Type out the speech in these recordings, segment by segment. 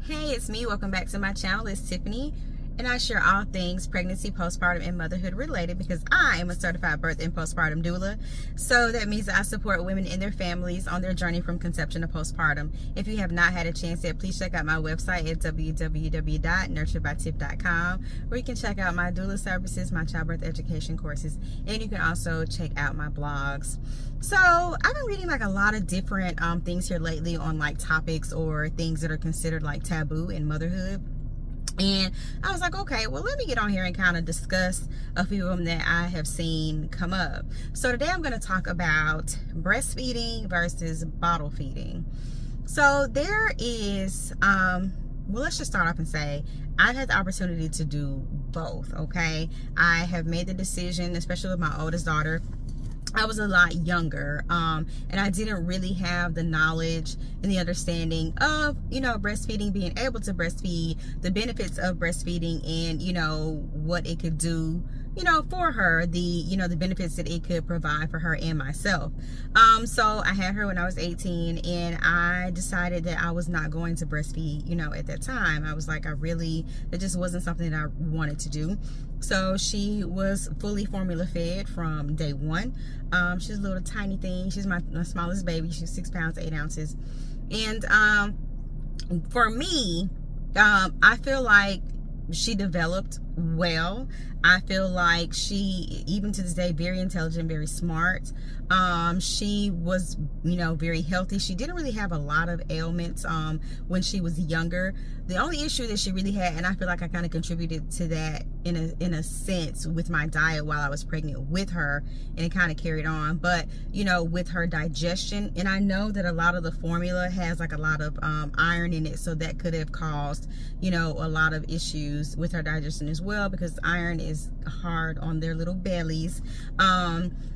Hey, it's me. Welcome back to my channel. It's Tiffany, and I share all things pregnancy, postpartum, and motherhood related because I am a certified birth and postpartum doula. So that means that I support women and their families on their journey from conception to postpartum. If you have not had a chance yet, please check out my website at www.nurturedbytiff.com, where you can check out my doula services, my childbirth education courses, and you can also check out my blogs. So I've been reading like a lot of different things here lately on like topics or things that are considered like taboo in motherhood. And I was like, okay, well, let me get on here and kind of discuss a few of them that I have seen come up. So today I'm going to talk about breastfeeding versus bottle feeding. So there is, well, let's just start off and say I've had the opportunity to do both, okay? I have made the decision, especially with my oldest daughter. I was a lot younger, and I didn't really have the knowledge and the understanding of, breastfeeding, being able to breastfeed, the benefits of breastfeeding, and, what it could do, for her, the benefits that it could provide for her and myself. So I had her when I was 18, and I decided that I was not going to breastfeed, at that time. I was like, it just wasn't something that I wanted to do. So she was fully formula fed from day one. She's a little tiny thing. She's my smallest baby. She's 6 pounds, 8 ounces. And for me, I feel like she developed well. I feel like she, even to this day, very intelligent, very smart. She was, very healthy. She didn't really have a lot of ailments when she was younger. The only issue that she really had, and I feel like I kind of contributed to that in a sense with my diet while I was pregnant with her, and it kind of carried on, but with her digestion. And I know that a lot of the formula has like a lot of iron in it, so that could have caused a lot of issues with her digestion as well, because iron is hard on their little bellies.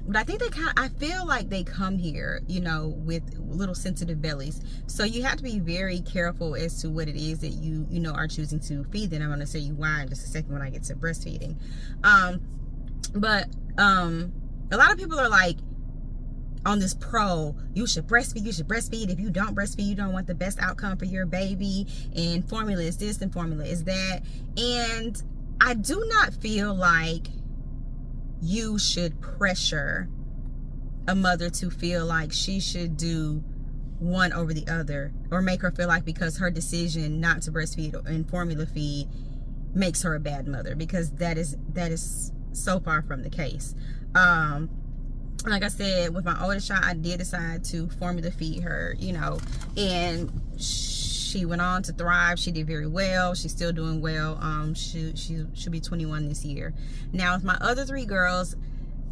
But I think I feel like they come here with little sensitive bellies, so you have to be very careful as to what it is that you are choosing to feed them. I'm going to say you why in just a second when I get to breastfeeding. But a lot of people are like on this you should breastfeed. If you don't breastfeed, you don't want the best outcome for your baby, and formula is this and formula is that. And I do not feel like you should pressure a mother to feel like she should do one over the other, or make her feel like because her decision not to breastfeed and formula feed makes her a bad mother, because that is so far from the case. Like I said, with my oldest child, I did decide to formula feed her, and she went on to thrive. She did very well. She's still doing well. She'll be 21 this year. Now with my other 3 girls,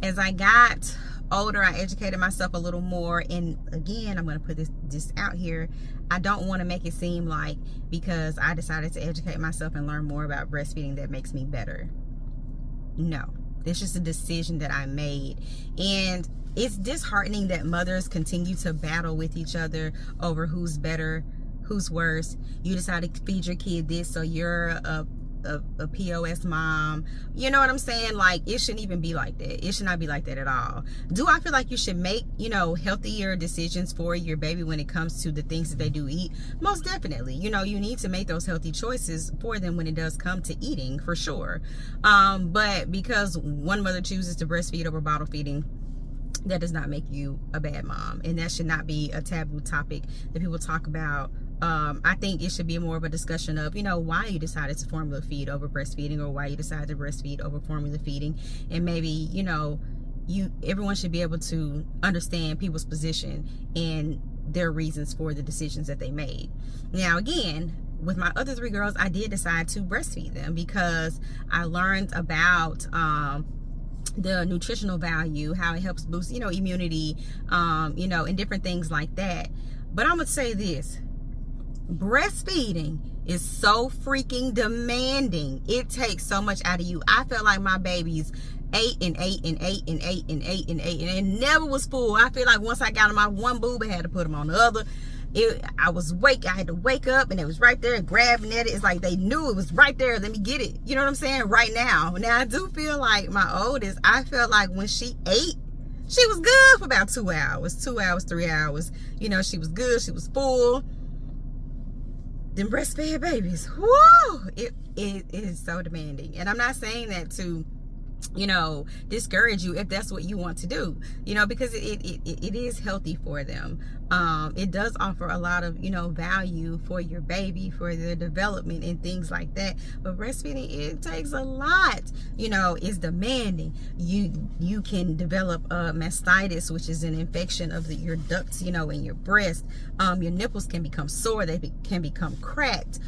as I got older, I educated myself a little more. And again, I'm going to put this out here. I don't want to make it seem like because I decided to educate myself and learn more about breastfeeding that makes me better. No, it's just a decision that I made. And it's disheartening that mothers continue to battle with each other over who's better, who's worse. You decide to feed your kid this, so you're a POS mom. You know what I'm saying? Like, it shouldn't even be like that. It should not be like that at all. Do I feel like you should make, healthier decisions for your baby when it comes to the things that they do eat? Most definitely. You need to make those healthy choices for them when it does come to eating, for sure. But because one mother chooses to breastfeed over bottle feeding, that does not make you a bad mom. And that should not be a taboo topic that people talk about. I think it should be more of a discussion of, why you decided to formula feed over breastfeeding, or why you decided to breastfeed over formula feeding. And maybe, everyone should be able to understand people's position and their reasons for the decisions that they made. Now, again, with my other 3 girls, I did decide to breastfeed them because I learned about, the nutritional value, how it helps boost, immunity, and different things like that. But I'm going to say this. Breastfeeding is so freaking demanding. It takes so much out of you. I felt like my babies ate and ate and ate and ate and ate and ate, and it never was full. I feel like once I got them on one boob, I had to put them on the other. I had to wake up, and it was right there grabbing at it. It's like they knew it was right there. Let me get it. You know what I'm saying? Right now. Now, I do feel like my oldest, I felt like when she ate, she was good for about 2 hours, 2 hours, 3 hours. She was good. She was full. them breastfed babies, whoa, it is so demanding. And I'm not saying that to, you know, discourage you if that's what you want to do, you know, because it is healthy for them. It does offer a lot of, you know, value for your baby, for their development and things like that. But breastfeeding, it takes a lot, you know, it's demanding. You can develop mastitis, which is an infection of your ducts, you know, in your breast. Your nipples can become sore, they can become cracked.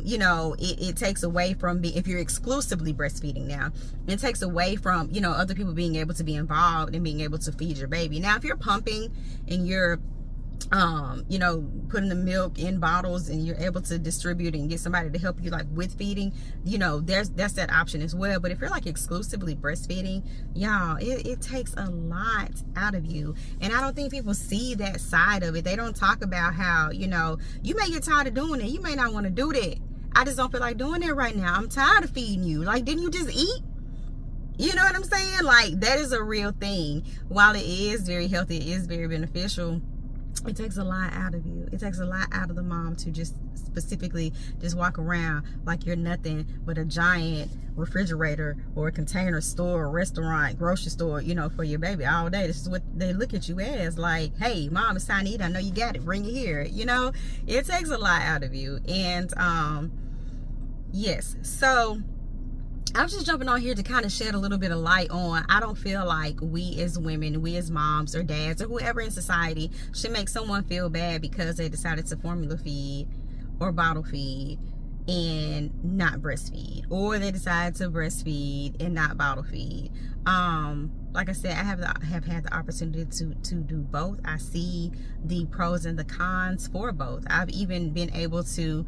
You know, it takes away from if you're exclusively breastfeeding now, it takes away from, you know, other people being able to be involved and being able to feed your baby. Now, if you're pumping and you're you know, putting the milk in bottles and you're able to distribute and get somebody to help you like with feeding, you know, that's that option as well. But if you're like exclusively breastfeeding, y'all, it takes a lot out of you. And I don't think people see that side of it. They don't talk about how, you know, you may get tired of doing it, you may not want to do that. I just don't feel like doing that right now, I'm tired of feeding you. Like, didn't you just eat? You know what I'm saying? Like, that is a real thing. While it is very healthy, it is very beneficial, it takes a lot out of you. It takes a lot out of the mom to just specifically just walk around like you're nothing but a giant refrigerator or a container store or restaurant, grocery store, you know, for your baby all day. This is what they look at you as, like, hey, mom, it's time to eat. I know you got it. Bring it here. You know, it takes a lot out of you. And yes, so I was just jumping on here to kind of shed a little bit of light on, I don't feel like we as women, we as moms or dads or whoever in society should make someone feel bad because they decided to formula feed or bottle feed and not breastfeed, or they decide to breastfeed and not bottle feed. Like I said, I have had the opportunity to do both. I see the pros and the cons for both. I've even been able to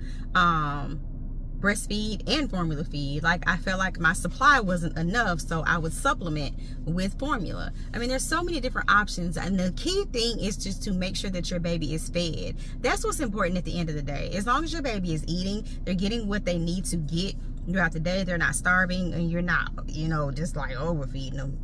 breastfeed and formula feed. Like, I felt like my supply wasn't enough, so I would supplement with formula. I mean, there's so many different options, and the key thing is just to make sure that your baby is fed. That's what's important at the end of the day. As long as your baby is eating, they're getting what they need to get throughout the day, they're not starving, and you're not, you know, just like overfeeding them.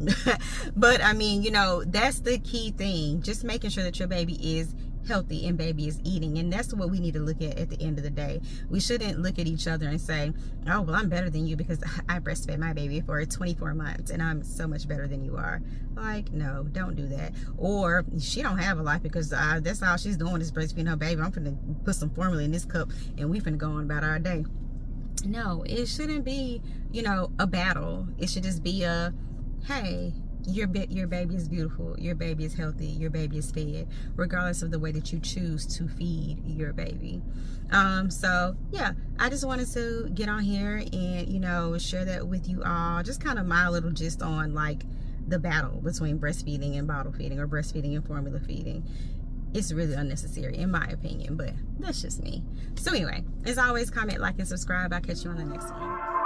But I mean, you know, that's the key thing, just making sure that your baby is healthy and baby is eating. And that's what we need to look at the end of the day. We shouldn't look at each other and say, oh, well, I'm better than you because I breastfed my baby for 24 months and I'm so much better than you are. Like, no, don't do that. Or she don't have a life because that's all she's doing is breastfeeding her baby. I'm finna put some formula in this cup and we finna go on about our day. No, it shouldn't be, you know, a battle. It should just be a, hey, your baby is beautiful, your baby is healthy, your baby is fed, regardless of the way that you choose to feed your baby. So yeah, I just wanted to get on here and, you know, share that with you all, just kind of my little gist on like the battle between breastfeeding and bottle feeding, or breastfeeding and formula feeding. It's really unnecessary in my opinion, but that's just me. So anyway, as always, comment, like, and subscribe. I'll catch you on the next one.